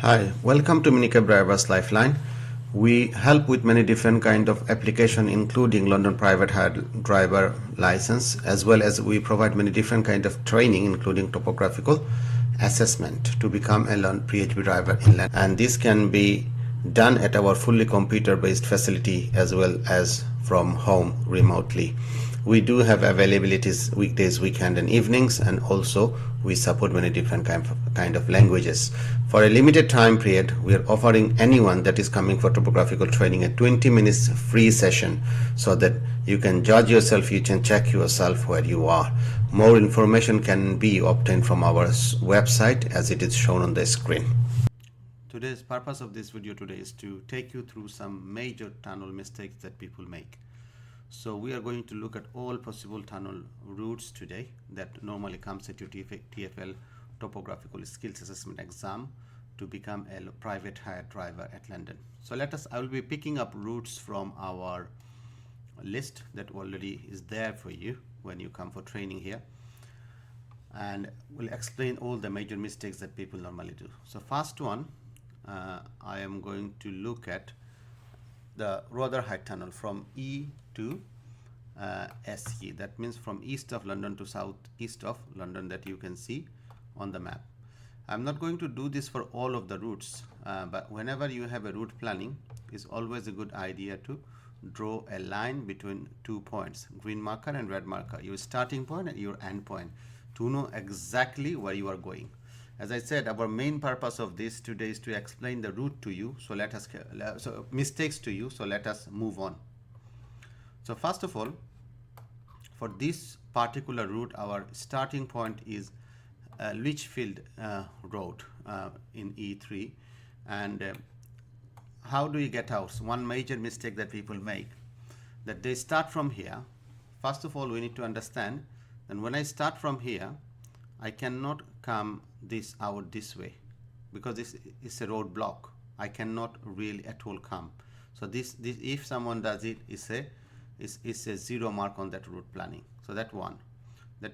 Hi, welcome to Minicab Drivers Lifeline. We help with many different kind of application, including London private hire driver license, as well as we provide many different kind of training, including topographical assessment to become a PHB driver in London. And this can be done at our fully computer-based facility as well as from home remotely. We do have availabilities weekdays, weekend and evenings, and also we support many different kind of languages. For a limited time period, we are offering anyone that is coming for topographical training a 20 minutes free session so that you can judge yourself, you can check yourself where you are. More information can be obtained from our website as it is shown on the screen. Today's purpose of this video today is to take you through some major tunnel mistakes that people make. So we are going to look at all possible tunnel routes today that normally comes at your TfL Topographical Skills Assessment exam to become a private hire driver at London. So I will be picking up routes from our list that already is there for you when you come for training here, and we'll explain all the major mistakes that people normally do. So first one, I am going to look at the Rotherhithe Tunnel from E to SE. That means from east of London to south east of London that you can see on the map. I'm not going to do this for all of the routes, but whenever you have a route planning, it's always a good idea to draw a line between 2 points, green marker and red marker, your starting point and your end point, to know exactly where you are going. As I said, our main purpose of this today is to explain the route to you. So mistakes to you. So let us move on. So first of all, for this particular route, our starting point is Lichfield Road in E3. And how do you get out? So one major mistake that people make, that they start from here. First of all, we need to understand that when I start from here, I cannot come out this way because this is a road block. I cannot really at all come. So this if someone does it, is a zero mark on that route planning. So that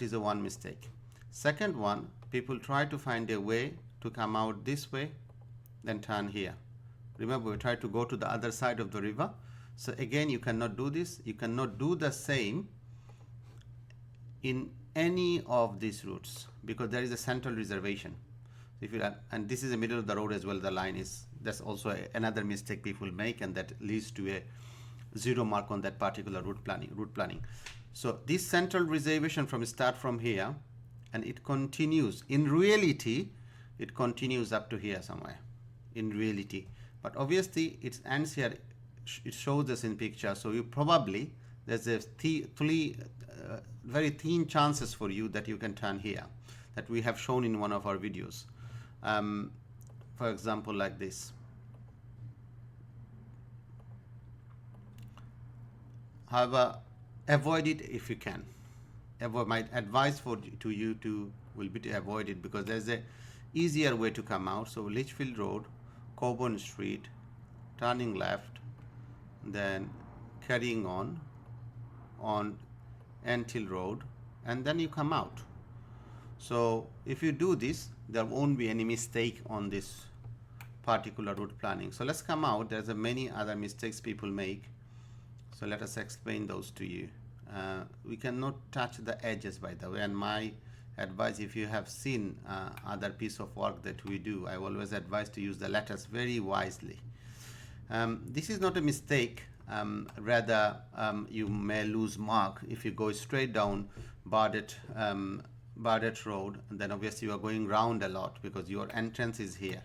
is a one mistake. Second one, people try to find a way to come out this way, then turn here. Remember, we try to go to the other side of the river. So again, you cannot do this. You cannot do the same in any of these routes because there is a central reservation. If you and this is the middle of the road as well, the line is, that's also another mistake people make, and that leads to a zero mark on that particular route planning. So this central reservation start from here, and it continues. In reality, it continues up to here somewhere in reality, but obviously it ends here. It shows us in picture, so you probably there's a very thin chances for you that you can turn here, that we have shown in one of our videos. For example, like this. However, avoid it if you can. My advice to you will be to avoid it because there's a easier way to come out. So Lichfield Road, Coburn Street, turning left, then carrying on Antill Road, and then you come out. So if you do this, there won't be any mistake on this particular route planning. So let's come out. There's many other mistakes people make. So let us explain those to you. We cannot touch the edges, by the way, and my advice, if you have seen other piece of work that we do, I always advise to use the letters very wisely. This is not a mistake. Rather, you may lose mark if you go straight down Bardet Road, and then obviously you are going round a lot because your entrance is here.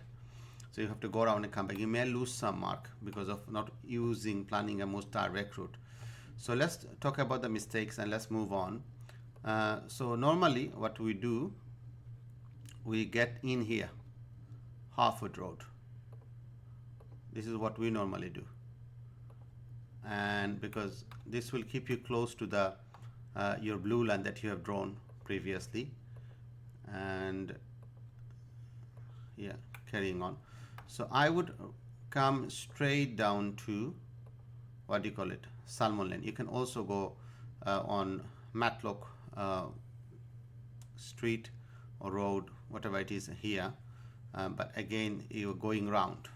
So you have to go around and come back. You may lose some mark because of not planning a most direct route. So let's talk about the mistakes and let's move on. So normally what we do, we get in here, Harford Road. This is what we normally do. And because this will keep you close to the your blue line that you have drawn previously, and yeah, carrying on. So I would come straight down to Salmon Lane. You can also go on Matlock Street or road, whatever it is here, but again you're going round.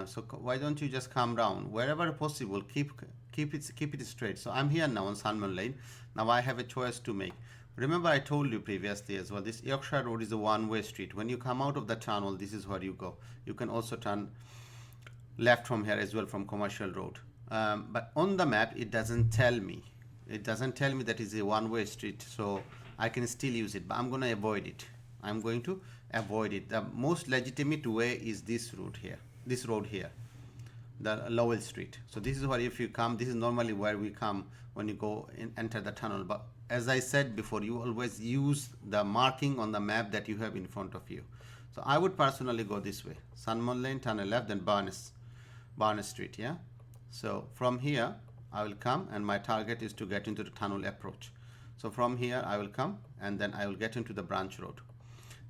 So why don't you just come round wherever possible? Keep it straight. So I'm here now on Salmon Lane. Now I have a choice to make. Remember, I told you previously as well, this Yorkshire Road is a one-way street. When you come out of the tunnel, this is where you go. You can also turn left from here as well, from Commercial Road. But on the map, it doesn't tell me. It doesn't tell me that it's a one-way street, so I can still use it, but I'm going to avoid it. I'm going to avoid it. The most legitimate way is this road here, the Lowell Street. So this is where, if you come, this is normally where we come when you go in, enter the tunnel. But as I said before, you always use the marking on the map that you have in front of you. So I would personally go this way, Sunmon Lane, turn left, then Barnes Street. Yeah. So from here I will come, and my target is to get into the tunnel approach. So from here I will come, and then I will get into the branch road.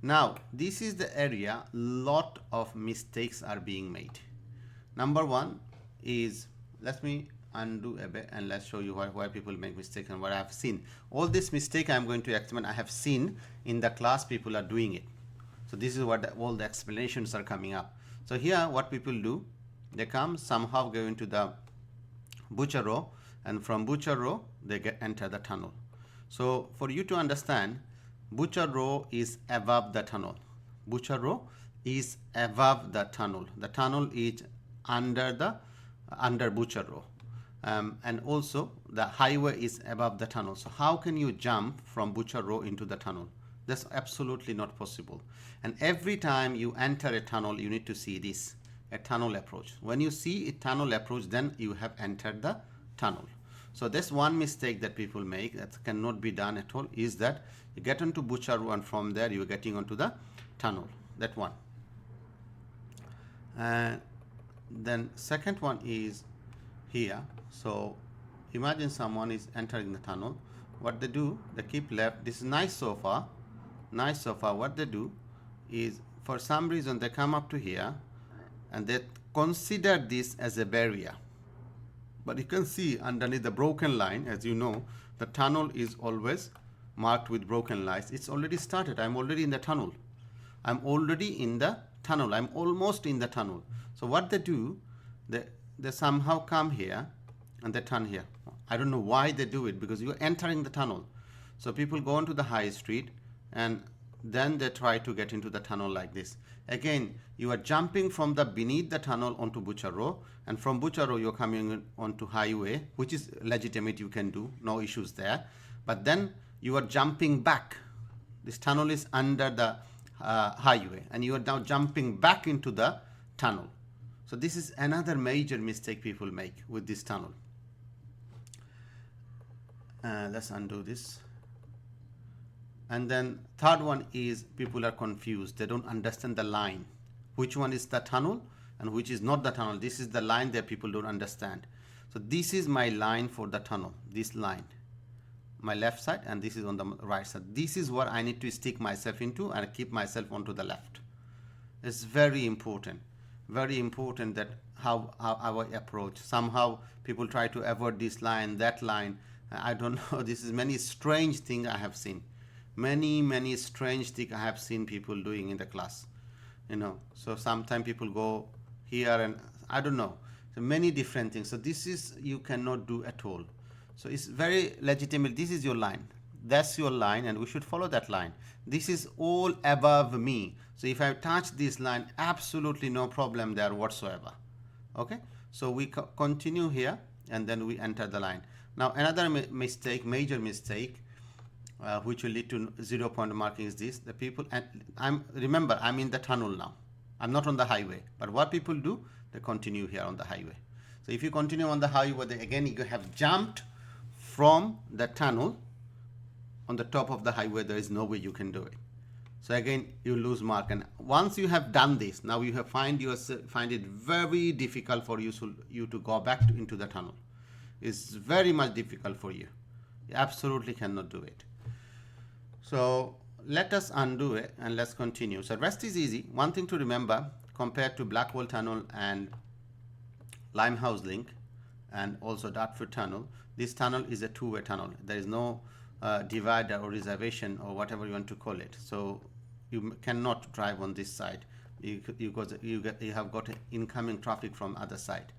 Now this is the area lot of mistakes are being made. Number one is, let me undo a bit and let's show you where people make mistakes and what I have seen. All this mistake I am going to explain, I have seen in the class people are doing it. So this is what all the explanations are coming up. So here what people do, they come somehow go into the Butcher Row, and from Butcher Row they enter the tunnel. So for you to understand, Butcher Row is above the tunnel. Butcher Row is above the tunnel. The tunnel is under Butcher Row, and also the highway is above the tunnel. So how can you jump from Butcher Row into the tunnel? That's absolutely not possible. And every time you enter a tunnel, you need to see this, a tunnel approach. When you see a tunnel approach, then you have entered the tunnel. So that's one mistake that people make that cannot be done at all, is that you get onto Butcher Row and from there you are getting onto the tunnel. That one. Then second one is here. So imagine someone is entering the tunnel. What they do, they keep left. This is nice so far. What they do is, for some reason, they come up to here and they consider this as a barrier. But you can see underneath the broken line, as you know, the tunnel is always marked with broken lines. It's already started. I'm already in the tunnel. I'm almost in the tunnel. So what they do, they somehow come here and they turn here. I don't know why they do it, because you're entering the tunnel. So people go onto the high street and then they try to get into the tunnel like this. Again, you are jumping from the beneath the tunnel onto Butcher Row, and from Butcher Row you're coming onto highway, which is legitimate, you can do, no issues there. But then you are jumping back. This tunnel is under the highway, and you are now jumping back into the tunnel. So this is another major mistake people make with this tunnel. Let's undo this. And then third one is, people are confused. They don't understand the line. Which one is the tunnel and which is not the tunnel? This is the line that people don't understand. So this is my line for the tunnel, this line. My left side, and this is on the right side. This is what I need to stick myself into and keep myself onto the left. It's very important that how our approach. Somehow people try to avoid this line, that line. I don't know. This is many strange things I have seen. Many strange things I have seen people doing in the class. So sometimes people go here and I don't know. So many different things. So this is, you cannot do at all. So it's very legitimate. This is your line. That's your line, and we should follow that line. This is all above me. So if I touch this line, absolutely no problem there whatsoever. Okay. So we continue here, and then we enter the line. Now another major mistake, which will lead to 0 point marking, is this. The people, and remember, I'm in the tunnel now. I'm not on the highway. But what people do, they continue here on the highway. So if you continue on the highway, then again you have jumped from the tunnel on the top of the highway. There is no way you can do it. So again, you lose mark. And once you have done this, now you have find it very difficult for you to go back into the tunnel. It's very much difficult for you. You absolutely cannot do it. So let us undo it and let's continue. So rest is easy. One thing to remember, compared to Blackwall Tunnel and Limehouse Link and also Dartford Tunnel, this tunnel is a two-way tunnel. There is no divider or reservation or whatever you want to call it. So you cannot drive on this side because you have got incoming traffic from other side.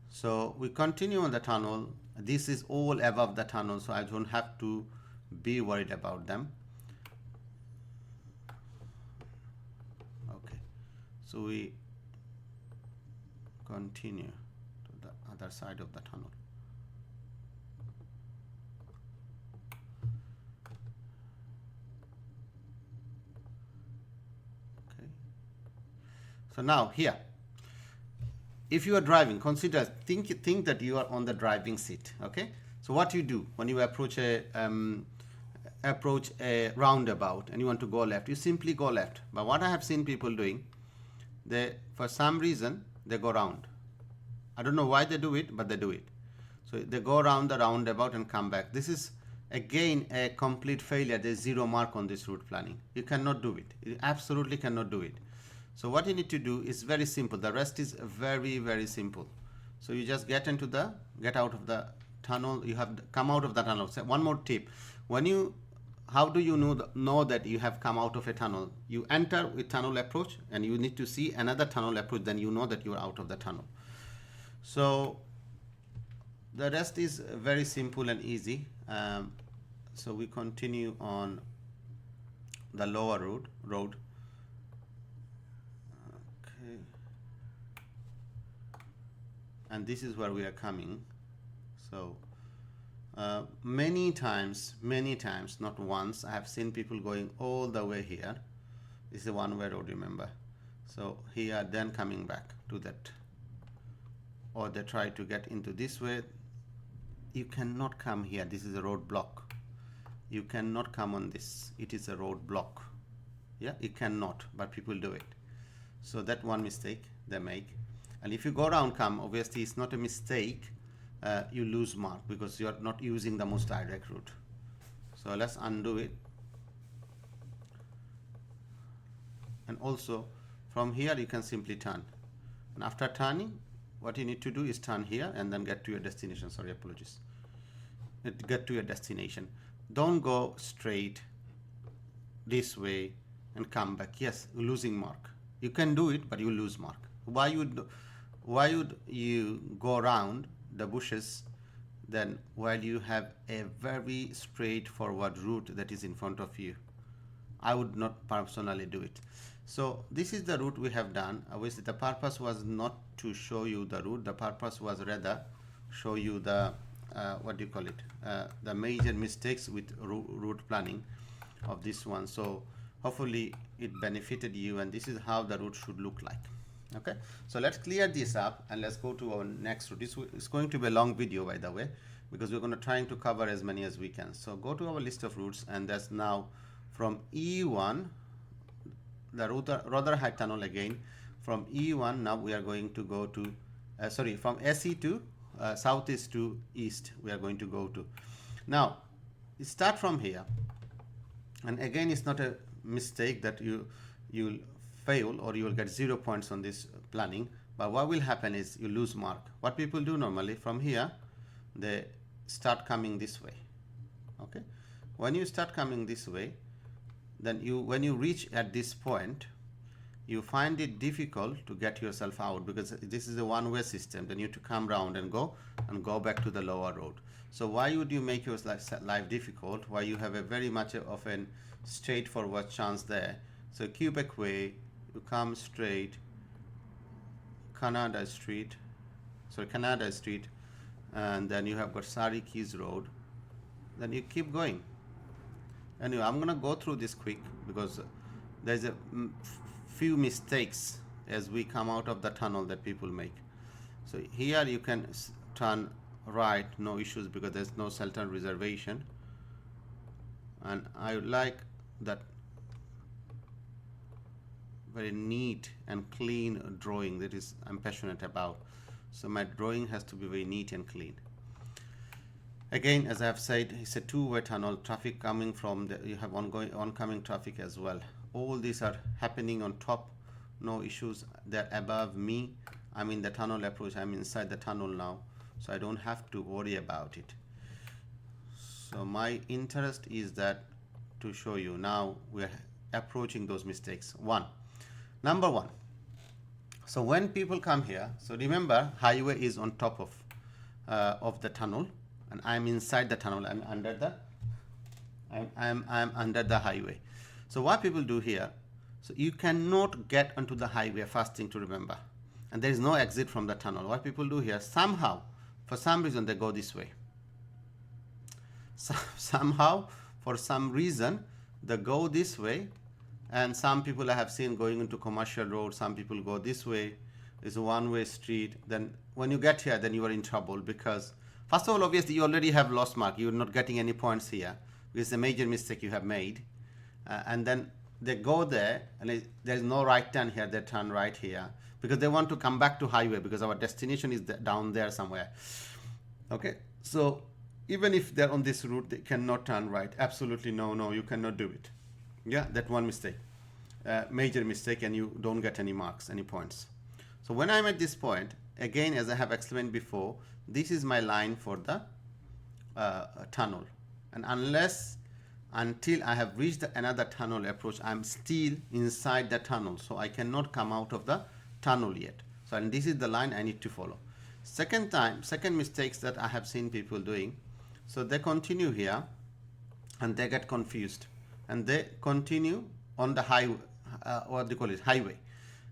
So we continue on the tunnel. This is all above the tunnel, so I don't have to be worried about them. Okay, so we continue to the other side of the tunnel. Okay, so now here, if you are driving, consider, think that you are on the driving seat. Okay, so what you do when you approach a roundabout and you want to go left, you simply go left. But what I have seen people doing, they, for some reason, they go round. I don't know why they do it, but they do it. So they go around the roundabout and come back. This is again a complete failure. There's 0 mark on this route planning. You cannot do it. You absolutely cannot do it. So what you need to do is very simple. The rest is very, very simple. So you just get out of the tunnel. You have come out of the tunnel. So one more tip: how do you know that you have come out of a tunnel? You enter with tunnel approach, and you need to see another tunnel approach. Then you know that you are out of the tunnel. So the rest is very simple and easy. So we continue on the lower road. Okay, and this is where we are coming. So many times, not once, I have seen people going all the way here. This is a one-way road, remember. So here, then coming back to that, or they try to get into this way. You cannot come here. This is a roadblock. You cannot come on this. It is a roadblock. Yeah, you cannot, but people do it. So that one mistake they make. And if you go around come, obviously it's not a mistake. You lose mark because you are not using the most direct route. So let's undo it. And also from here you can simply turn. And after turning, what you need to do is turn here and then get to your destination. Sorry, apologies. Get to your destination. Don't go straight this way and come back. Yes, losing mark. You can do it, but you lose mark. Why would you go around the bushes then while you have a very straightforward route that is in front of you? I would not personally do it. So this is the route we have done. Obviously the purpose was not to show you the route. The purpose was rather show you the the major mistakes with route planning of this one. So hopefully it benefited you, and this is how the route should look like. Okay, so let's clear this up and let's go to our next route. This is going to be a long video, by the way, because we're going to try to cover as many as we can. So go to our list of routes, and that's now from E1, the Rotherhithe Tunnel again. From E1 now we are going to go to from SE to southeast to east we are going to go to. Now start from here, and again it's not a mistake that you'll fail or you will get 0 points on this planning, but what will happen is you lose mark. What people do normally from here, they start coming this way. Okay, when you start coming this way, then when you reach at this point, you find it difficult to get yourself out because this is a one-way system. Then you have to come round and go back to the lower road. So why would you make your life difficult? Why you have a very much of a straightforward chance there? So Quebec Way, you come straight, Canada Street, and then you have got Surrey Keys Road. Then you keep going. Anyway, I'm gonna go through this quick because there's a few mistakes as we come out of the tunnel that people make. So here you can turn right, no issues, because there's no Selton reservation, and I like that very neat and clean drawing that is I'm passionate about. So my drawing has to be very neat and clean. Again, as I have said, it's a two-way tunnel. Traffic coming from you have oncoming traffic as well. All these are happening on top, no issues. They're above me. I'm in the tunnel approach. I'm inside the tunnel now, so I don't have to worry about it. So my interest is that to show you now we're approaching those mistakes. Number one, so when people come here, so remember highway is on top of the tunnel, and I'm inside the tunnel. I'm under the highway. So what people do here, so you cannot get onto the highway, first thing to remember, and there is no exit from the tunnel. What people do here, somehow, for some reason, they go this way. Somehow, for some reason, they go this way, and some people I have seen going into commercial road. Some people go this way. It's a one-way street. Then when you get here, then you are in trouble, because first of all, obviously, you already have lost mark. You're not getting any points here. It's a major mistake you have made. And then they go there, and there's no right turn here. They turn right here because they want to come back to highway, because our destination is down there somewhere. Okay, so even if they're on this route, they cannot turn right. Absolutely no, you cannot do it. Yeah, that one mistake, major mistake, and you don't get any marks, any points. So when I'm at this point, again, as I have explained before, this is my line for the tunnel, and until I have reached another tunnel approach, I'm still inside the tunnel, so I cannot come out of the tunnel yet. So, and this is the line I need to follow. Second mistakes that I have seen people doing, so they continue here and they get confused, and they continue on the highway, what do you call it, highway.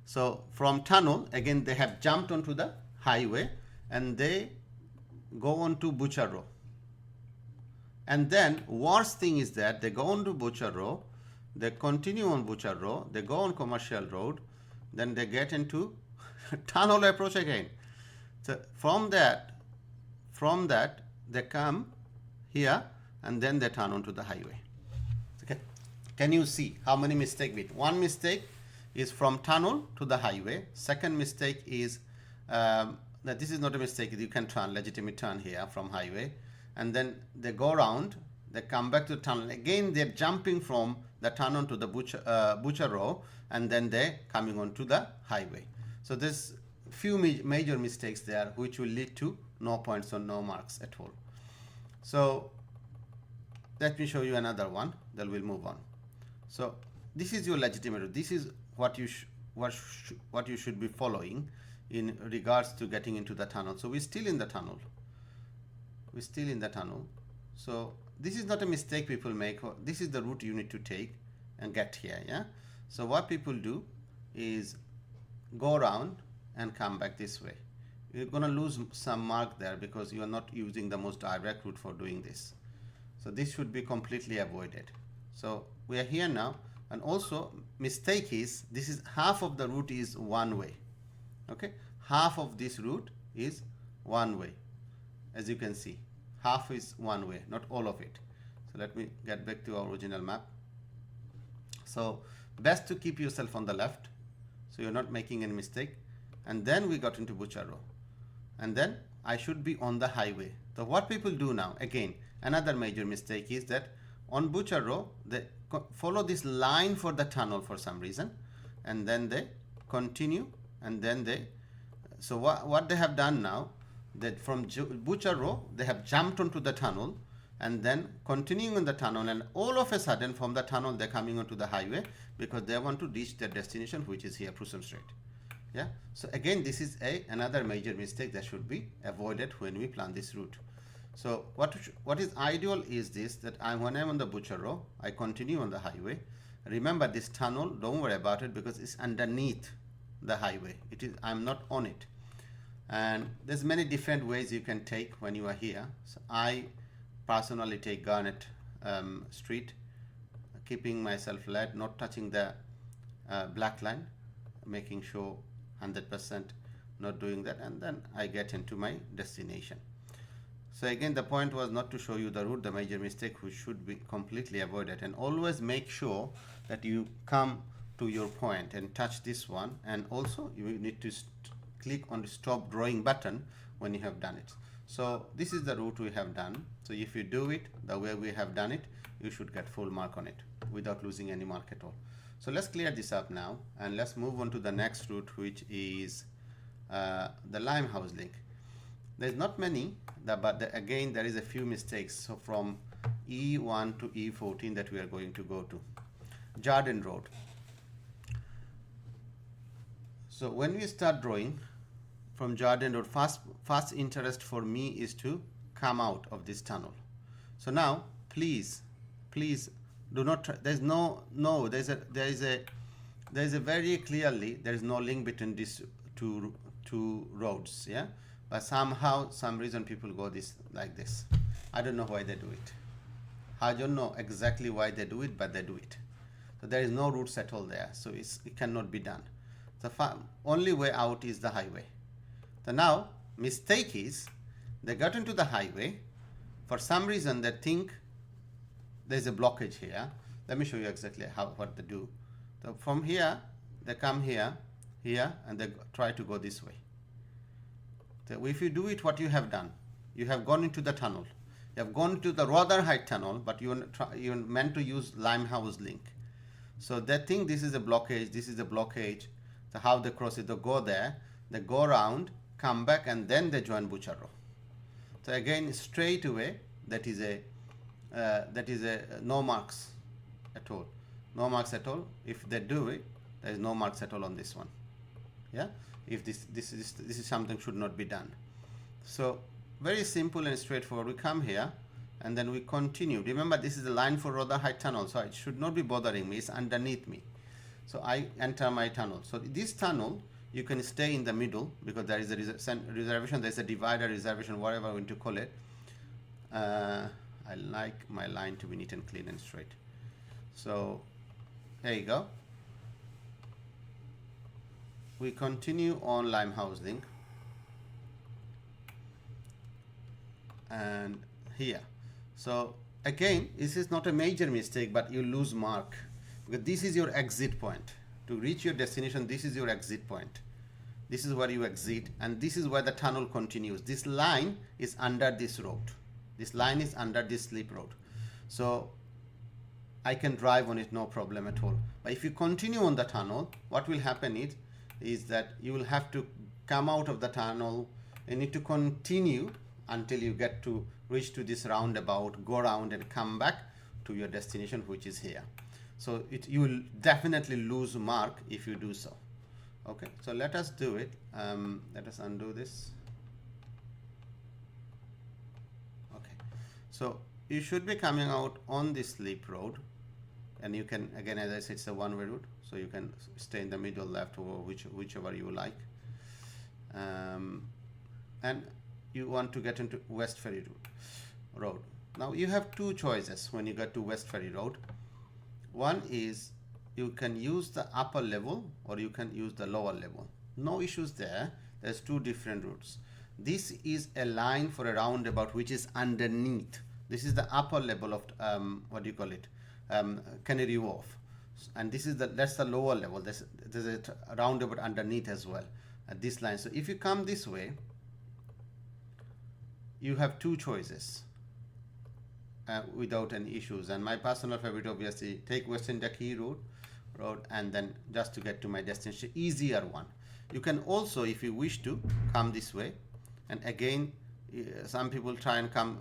So from tunnel, again, they have jumped onto the highway, and they go on to Butcher Row. And then worst thing is that they go on to Butcher Row, they continue on Butcher Row, they go on Commercial Road, then they get into tunnel approach again. So from that they come here, and then they turn onto the highway. Okay, can you see how many mistakes with one mistake is from tunnel to the highway? Second mistake is that this is not a mistake. You can turn, legitimate turn here from highway, and then they go around, they come back to the tunnel again. They're jumping from the tunnel to the Butcher Row, and then they're coming onto the highway. So there's few major mistakes there, which will lead to no points or no marks at all. So let me show you another one, then we'll move on. So this is your legitimate route. This is what you should be following in regards to getting into the tunnel. So we're still in the tunnel. So this is not a mistake people make. This is the route you need to take and get here. Yeah. So what people do is go around and come back this way. You're gonna lose some mark there because you are not using the most direct route for doing this. So this should be completely avoided. So we are here now, and also mistake is this is half of the route is one way. Okay, half of this route is one way. As you can see, half is one way, not all of it. So let me get back to our original map. So best to keep yourself on the left, so you're not making any mistake. And then we got into Butcher Row, and then I should be on the highway. So what people do now, again, another major mistake is that on Butcher Row, they follow this line for the tunnel for some reason, and then they continue, and then they, so what they have done now, that from Butcher Row, they have jumped onto the tunnel, and then continuing on the tunnel, and all of a sudden from the tunnel, they're coming onto the highway because they want to reach their destination, which is here, Myrdle Street. Yeah, so again, this is another major mistake that should be avoided when we plan this route. So what is ideal is this, that when I'm on the Butcher Row, I continue on the highway. Remember this tunnel, don't worry about it because it's underneath the highway. I'm not on it. And there's many different ways you can take when you are here. So I personally take Garnet Street, keeping myself led, not touching the black line, making sure 100% not doing that, and then I get into my destination. So again, the point was not to show you the route, the major mistake which should be completely avoided, and always make sure that you come to your point and touch this one, and also you need to click on the stop drawing button when you have done it. So this is the route we have done. So if you do it the way we have done it, you should get full mark on it without losing any mark at all. So let's clear this up now, and let's move on to the next route, which is the Limehouse link. There's not many, but again, there is a few mistakes. So from E1 to E14 that we are going to go to. Jardine Road. So when we start drawing from Jardine Road, first interest for me is to come out of this tunnel. So now please do not try, there's a very clearly there is no link between these two roads, yeah, but somehow some reason people go this like this. I don't know why they do it. I don't know exactly why they do it, but they do it. So there is no routes at all there, so it cannot be done. The only way out is the highway. So now mistake is they got into the highway. For some reason they think there's a blockage here. Let me show you exactly what they do. So from here they come here, and they try to go this way. So if you do it, what you have done, you have gone into the tunnel. You have gone to the Rotherhithe tunnel, but you're meant to use Limehouse link. So they think this is a blockage, this is a blockage. So how they cross it? They go there, they go around, come back, and then they join Butcher Row. So again, straight away, that is a no marks at all. No marks at all. If they do it, there is no marks at all on this one. Yeah. If this is something should not be done. So very simple and straightforward. We come here and then we continue. Remember, this is the line for Rotherhithe tunnel, so it should not be bothering me. It's underneath me. So I enter my tunnel. So this tunnel, you can stay in the middle because there is a reservation. There's a divider, reservation, whatever you want to call it. I like my line to be neat and clean and straight. So there you go. We continue on Limehouse link. And here. So again, this is not a major mistake, but you lose mark because this is your exit point. To reach your destination, this is your exit point. This is where you exit, and this is where the tunnel continues. This line is under this road. This line is under this slip road. So I can drive on it, no problem at all. But if you continue on the tunnel, what will happen is that you will have to come out of the tunnel. You need to continue until you get to reach to this roundabout, go around and come back to your destination, which is here. So you will definitely lose mark if you do so. Okay, so let us do it. Let us undo this. Okay, so you should be coming out on this slip road, and you can, again, as I said, it's a one-way route, so you can stay in the middle, left, or whichever you like. And you want to get into West Ferry Road. Now you have two choices when you get to West Ferry Road. One is you can use the upper level or you can use the lower level. No issues there. There's two different routes. This is a line for a roundabout which is underneath. This is the upper level of what do you call it? Canary Wharf. And this is that's the lower level. There's a roundabout underneath as well at this line. So if you come this way, you have two choices without any issues. And my personal favorite, obviously, take Western Ducky road, and then just to get to my destination, easier one. You can also, if you wish to, come this way. And again, some people try and come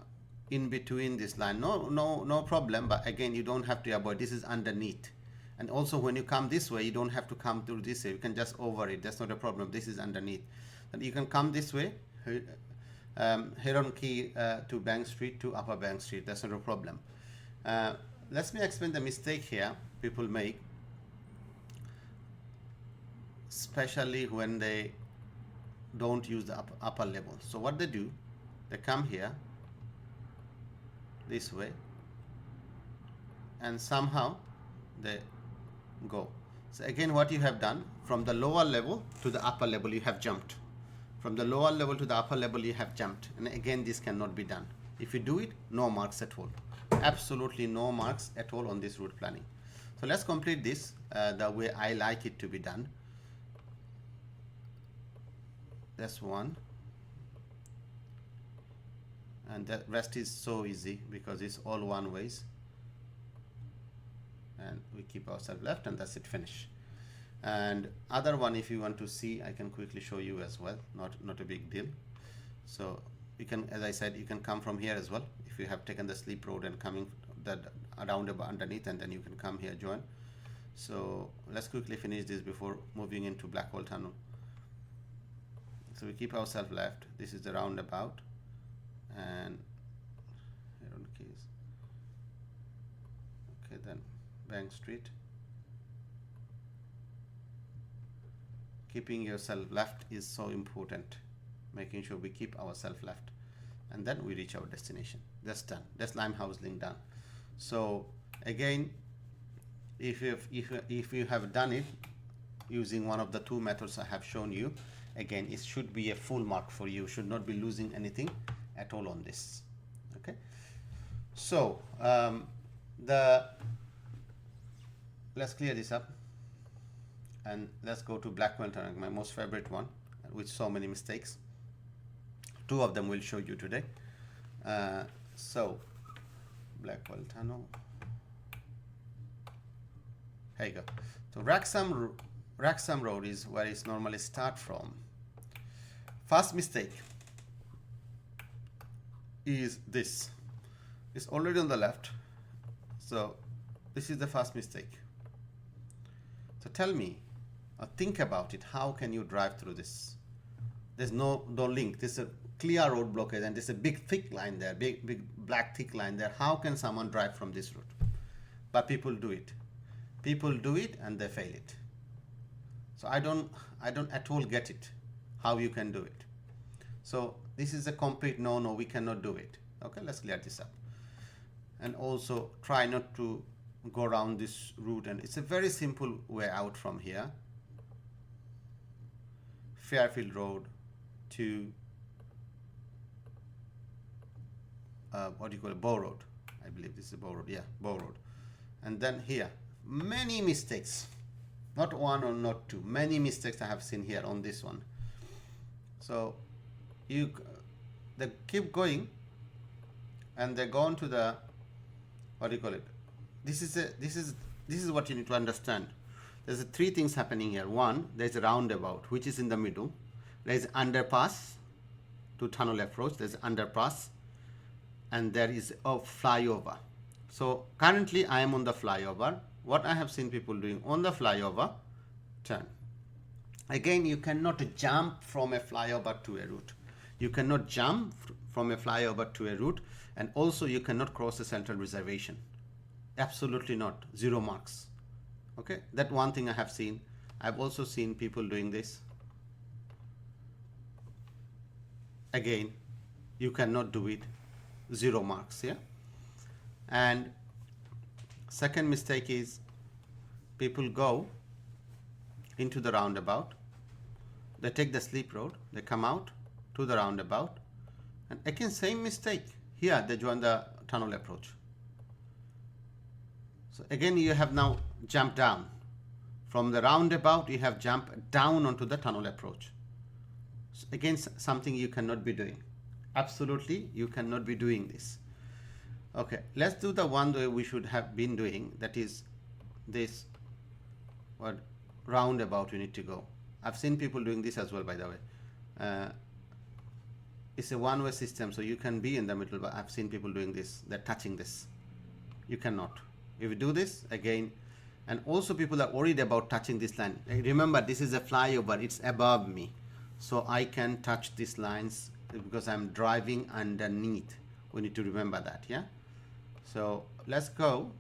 in between this line. No problem. But again, you don't have to avoid. This is underneath. And also, when you come this way, you don't have to come through this way. You can just over it. That's not a problem. This is underneath. And you can come this way. Heron Key to Bank Street to Upper Bank Street. That's not a problem. Let me explain the mistake here people make, especially when they don't use the upper level. So what they do, they come here this way and somehow they go. So again, what you have done, from the lower level to the upper level, you have jumped. From the lower level to the upper level, you have jumped. And again, this cannot be done. If you do it, no marks at all. Absolutely no marks at all on this route planning. So let's complete this the way I like it to be done. That's one. And the rest is so easy because it's all one ways. And we keep ourselves left, and that's it, finish. And other one, if you want to see, I can quickly show you as well. Not a big deal. So you can, as I said, you can come from here as well. If you have taken the slip road and coming the roundabout underneath, and then you can come here, join. So let's quickly finish this before moving into Blackwell Tunnel. So we keep ourselves left. This is the roundabout, and here on the keys. Okay, then Bank Street. Keeping yourself left is so important. Making sure we keep ourselves left, and then we reach our destination. That's done. That's Limehouse link done. So again, if you have done it using one of the two methods I have shown you, again it should be a full mark for you. Should not be losing anything at all on this. Okay, so let's clear this up and let's go to Blackwell Tunnel, my most favorite one with so many mistakes. Two of them will show you today. So Blackwell Tunnel, here you go. So Wrexham Road is where it's normally start from. First mistake is this. It's already on the left. So this is the first mistake. So tell me, or think about it, how can you drive through this? There's no link. There's a clear road blockage and there's a big thick line there, big black thick line there. How can someone drive from this route? But people do it. People do it and they fail it. So I don't at all get it, how you can do it. So this is a complete no, we cannot do it. Okay, let's clear this up. And also try not to go around this route, and it's a very simple way out from here. Fairfield Road to what do you call it, Bow Road. I believe this is Bow Road. Yeah, Bow Road. And then here, many mistakes, not one or not two, many mistakes I have seen here on this one. So they keep going and they go on to the, what do you call it, this is what you need to understand. There's three things happening here. One, there's a roundabout which is in the middle. There's underpass to tunnel approach. There's underpass and there is a flyover. So currently I am on the flyover. What I have seen people doing on the flyover, turn. Again, you cannot jump from a flyover to a route. You cannot jump from a flyover to a route, and also you cannot cross a central reservation. Absolutely not. 0 marks. Okay, that one thing I have seen. I've also seen people doing this. Again, you cannot do it. 0 marks. Yeah. And second mistake is people go into the roundabout. They take the slip road. They come out to the roundabout, and again same mistake. Here they join the tunnel approach. So again you have now jumped down from the roundabout. You have jumped down onto the tunnel approach. So again something you cannot be doing. Absolutely, you cannot be doing this. Okay, let's do the one way we should have been doing. That is this, what roundabout you need to go. I've seen people doing this as well, by the way. It's a one-way system, so you can be in the middle, but I've seen people doing this. They're touching this. You cannot. If you do this again, and also people are worried about touching this line. Remember, this is a flyover. It's above me, so I can touch these lines because I'm driving underneath. We need to remember that. Yeah. So let's go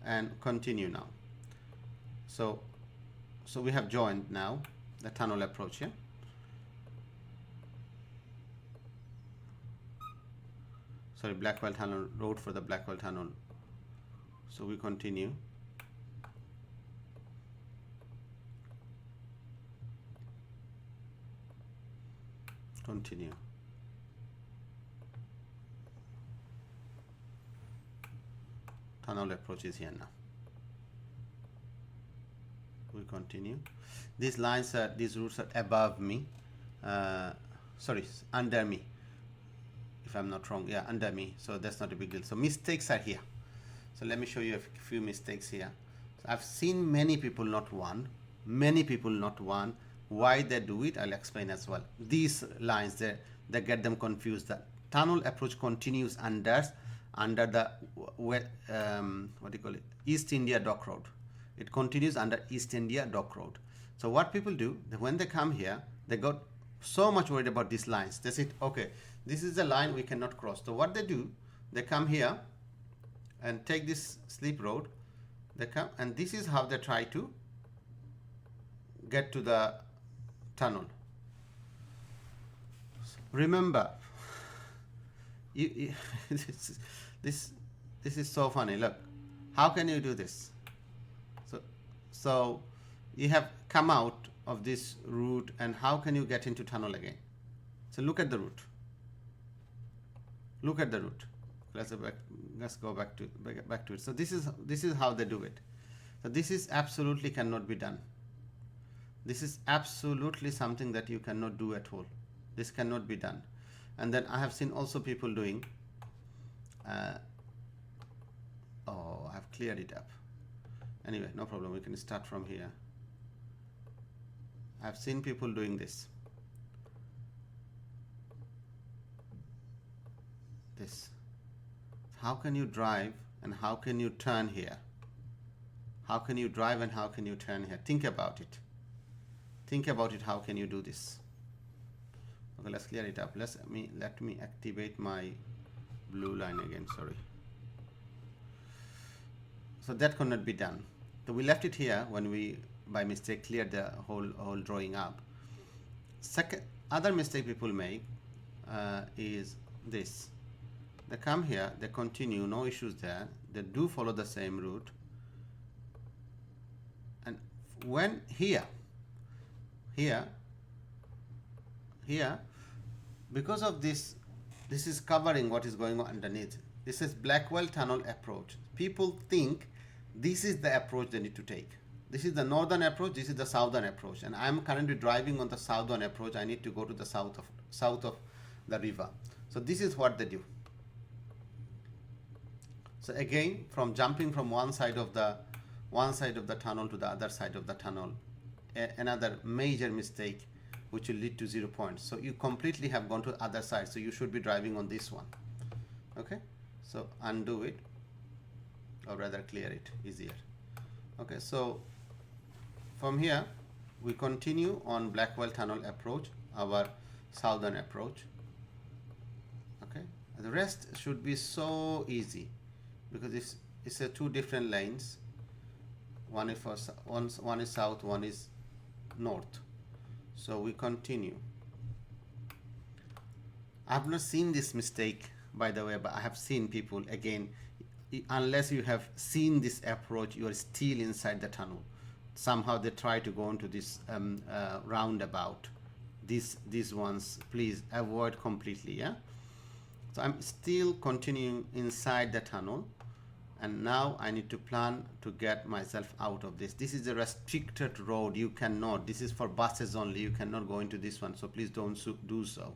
and continue now. So we have joined now the tunnel approach here. Sorry, Blackwell Tunnel road for the Blackwell Tunnel. So we continue. Continue. Tunnel approach is here now. We continue. These lines are, these routes are above me. Sorry, under me. If I'm not wrong, yeah, under me. So that's not a big deal. So mistakes are here. So let me show you a few mistakes here. So I've seen many people not one. Many people not one. Why they do it, I'll explain as well. These lines, they get them confused. The tunnel approach continues under the what do you call it, East India Dock Road. it continues under East India Dock Road. So what people do, when they come here, they got so much worried about these lines. They say, okay, this is the line we cannot cross. So what they do, they come here and take this slip road. They come, and this is how they try to get to the tunnel. Remember, this is so funny. Look, how can you do this? So you have come out of this route, and how can you get into tunnel again? So look at the route. Look at the route. Let's go back to it. So this is how they do it. So this is absolutely cannot be done. This is absolutely something that you cannot do at all. This cannot be done. And then I have seen also people doing. Oh, I've cleared it up. Anyway, no problem. We can start from here. I've seen people doing this. How can you drive and how can you turn here? How can you drive and how can you turn here? Think about it. Think about it. How can you do this? Okay, let's clear it up. Let me activate my blue line again. Sorry. So that could not be done. So we left it here when we by mistake cleared the whole drawing up. Second, other mistake people make is this. They come here, they continue, no issues there. They do follow the same route. And when here, because of this is covering what is going on underneath. This is Blackwell Tunnel approach. People think this is the approach they need to take. This is the northern approach, this is the southern approach. And I'm currently driving on the southern approach. I need to go to the south of the river. So this is what they do. So again, from jumping from one side of the tunnel to the other side of the tunnel, another major mistake which will lead to 0 points. So you completely have gone to the other side. So you should be driving on this one. Okay, so undo it, or rather clear it, easier. Okay, so from here we continue on Blackwell Tunnel approach, our southern approach. Okay, the rest should be so easy because it's a two different lanes. One is one is south, one is north. So we continue. I have not seen this mistake, by the way, but I have seen people, again, unless you have seen this approach, you are still inside the tunnel. Somehow they try to go into this roundabout. These ones, please avoid completely. Yeah. So I'm still continuing inside the tunnel, and now I need to plan to get myself out of this. This is a restricted road. You cannot. This is for buses only. You cannot go into this one. So please don't do so.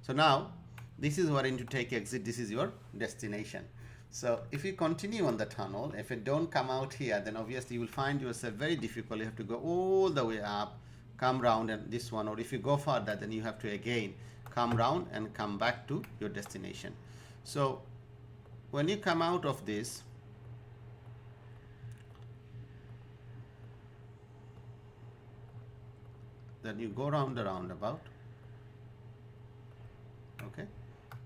So now this is where you need to take exit. This is your destination. So if you continue on the tunnel, if you don't come out here, then obviously you will find yourself very difficult. You have to go all the way up, come round and this one, or if you go further, then you have to again come round and come back to your destination. So when you come out of this, then you go around the roundabout. Okay,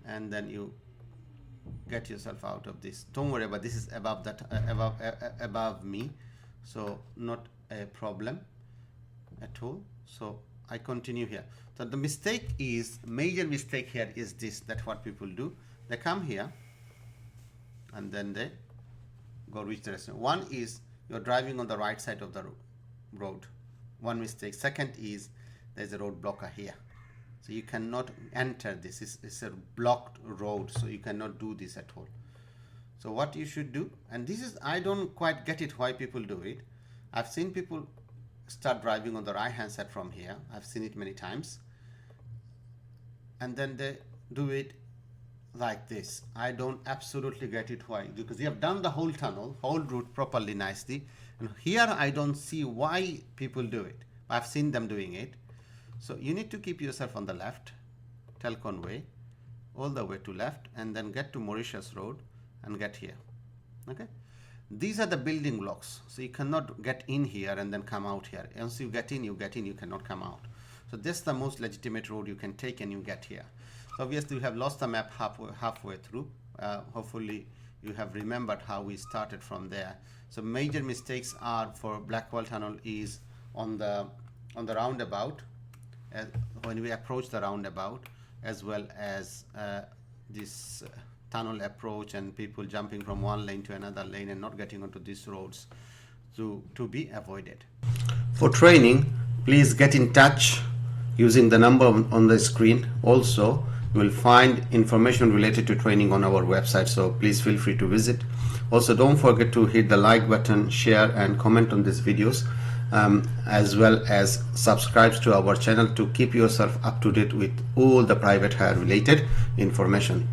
and then you get yourself out of this. Don't worry about this. Is above that, above me, so not a problem at all. So I continue here. So the mistake is, major mistake here is this, that what people do, they come here and then they go reach the restaurant. One is you're driving on the right side of the road. One mistake. Second is there's a road blocker here. So you cannot enter this. It's a blocked road, so you cannot do this at all. So what you should do, and this is, I don't quite get it why people do it. I've seen people start driving on the right hand side from here. I've seen it many times. And then they do it like this. I don't absolutely get it why, because you have done the whole tunnel, whole route properly, nicely. And here I don't see why people do it. I've seen them doing it. So you need to keep yourself on the left, Telcon Way, all the way to left, and then get to Mauritius Road and get here. Okay. These are the building blocks, so you cannot get in here and then come out here. Once you get in, you cannot come out. So this is the most legitimate road you can take and you get here. So obviously we have lost the map halfway through. Hopefully you have remembered how we started from there. So major mistakes are for Blackwall Tunnel is on the roundabout, when we approach the roundabout, as well as this tunnel approach and people jumping from one lane to another lane and not getting onto these roads to be avoided. For training, please get in touch using the number on the screen. Also, you will find information related to training on our website, so please feel free to visit. Also, don't forget to hit the like button, share and comment on these videos, as well as subscribe to our channel to keep yourself up to date with all the private hire related information.